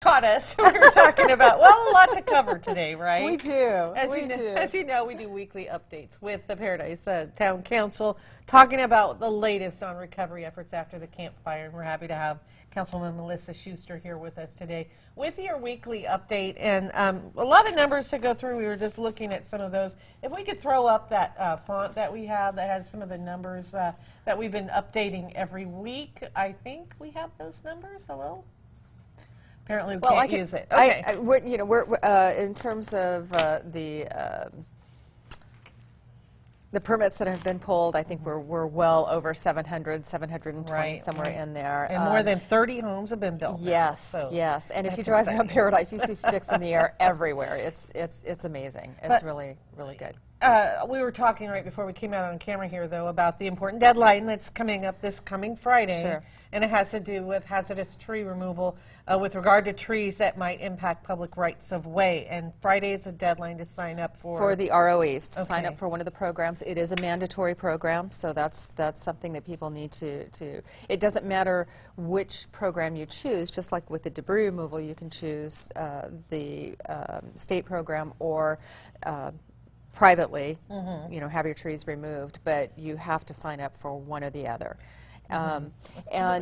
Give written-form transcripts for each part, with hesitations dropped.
Caught us. We were talking about, well, a lot to cover today, right? We do. As you know, we do weekly updates with the Paradise Town Council, talking about the latest on recovery efforts after the campfire. And we're happy to have Councilwoman Melissa Schuster here with us today with your weekly update. And a lot of numbers to go through. We were just looking at some of those. If we could throw up that font that we have that has some of the numbers that we've been updating every week. I think we have those numbers. Hello? Apparently, we can't use it. Okay. We're in terms of the permits that have been pulled, I think we're well over 700, 720, somewhere in there. And more than 30 homes have been built. Yes, now, so yes. And if you drive around Paradise, you see sticks in the air everywhere. It's amazing. It's really good. We were talking right before we came out on camera here, though, about the important deadline that's coming up this coming Friday. Sure. And it has to do with hazardous tree removal with regard to trees that might impact public rights of way. And Friday is a deadline to sign up for the ROEs, to sign up for one of the programs. It is a mandatory program, so that's something that people need to. It doesn't matter which program you choose. Just like with the debris removal, you can choose the state program or privately, have your trees removed, but you have to sign up for one or the other. And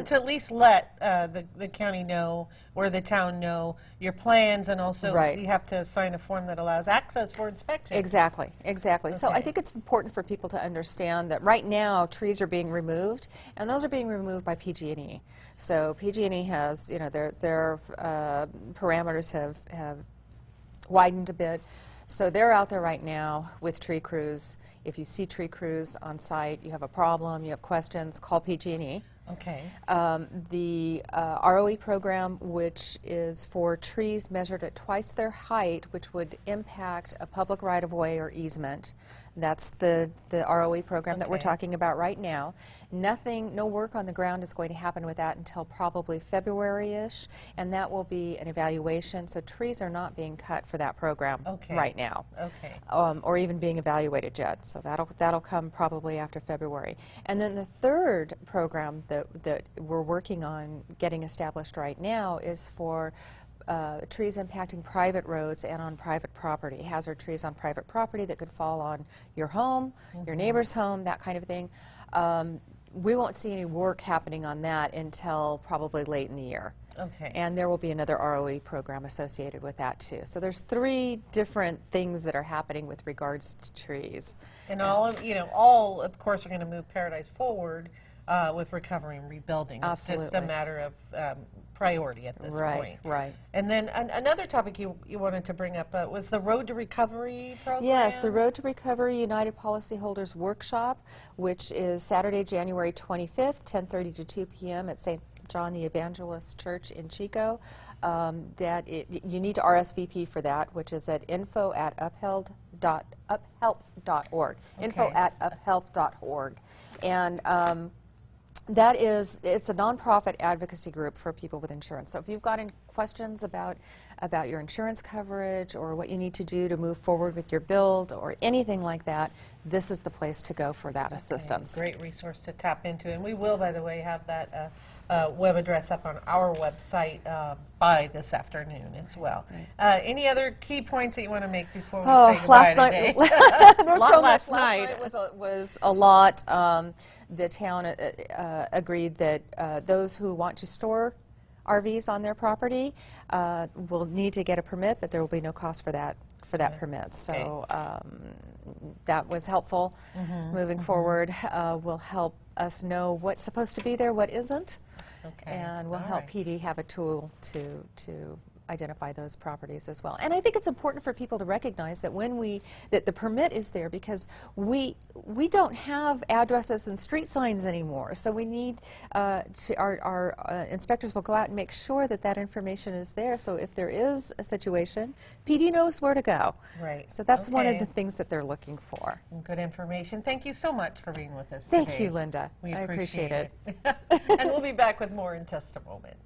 to at least let the county know or the town know your plans, and also you have to sign a form that allows access for inspection. Exactly. Okay. So I think it's important for people to understand that right now trees are being removed, and those are being removed by PG&E. So PG&E has, their parameters have widened a bit. So they're out there right now with tree crews. If you see tree crews on site, you have a problem, you have questions, call PG&E. Okay. The ROE program, which is for trees measured at twice their height, which would impact a public right-of-way or easement. That's the ROE program that we're talking about right now. No work on the ground is going to happen with that until probably February-ish, and that will be an evaluation. So trees are not being cut for that program right now, or even being evaluated yet. So that'll come probably after February. And then the third program that we're working on getting established right now is for trees impacting private roads and on private property, hazard trees on private property that could fall on your home, your neighbor's home, that kind of thing. We won't see any work happening on that until probably late in the year. Okay. And there will be another ROE program associated with that too. So there's 3 different things that are happening with regards to trees. And all of course are going to move Paradise forward with recovery and rebuilding. It's just a matter of priority at this point. Right. And then another topic you wanted to bring up was the Road to Recovery program? Yes, the Road to Recovery United Policyholders Workshop, which is Saturday, January 25th, 10:30 to 2 p.m. at St. John the Evangelist Church in Chico. You need to RSVP for that, which is at info@uphelp.org. Info@uphelp.org. And it's a nonprofit advocacy group for people with insurance. So if you've got any questions about your insurance coverage or what you need to do to move forward with your build or anything like that, this is the place to go for that assistance. Great resource to tap into. And we will, by the way, have that web address up on our website by this afternoon as well. Any other key points that you want to make before we say goodbye today? There was so much. Last night was a lot. The town agreed that those who want to store RVs on their property will need to get a permit, but there will be no cost for that permit. So that was helpful. Moving forward, will help us know what's supposed to be there, what isn't, and will help PD have a tool to identify those properties as well. And I think it's important for people to recognize that that the permit is there because we don't have addresses and street signs anymore. So we need our inspectors will go out and make sure that information is there. So if there is a situation, PD knows where to go. Right. So that's one of the things that they're looking for. Good information. Thank you so much for being with us today. Thank you, Linda. I appreciate it. And we'll be back with more in just a moment.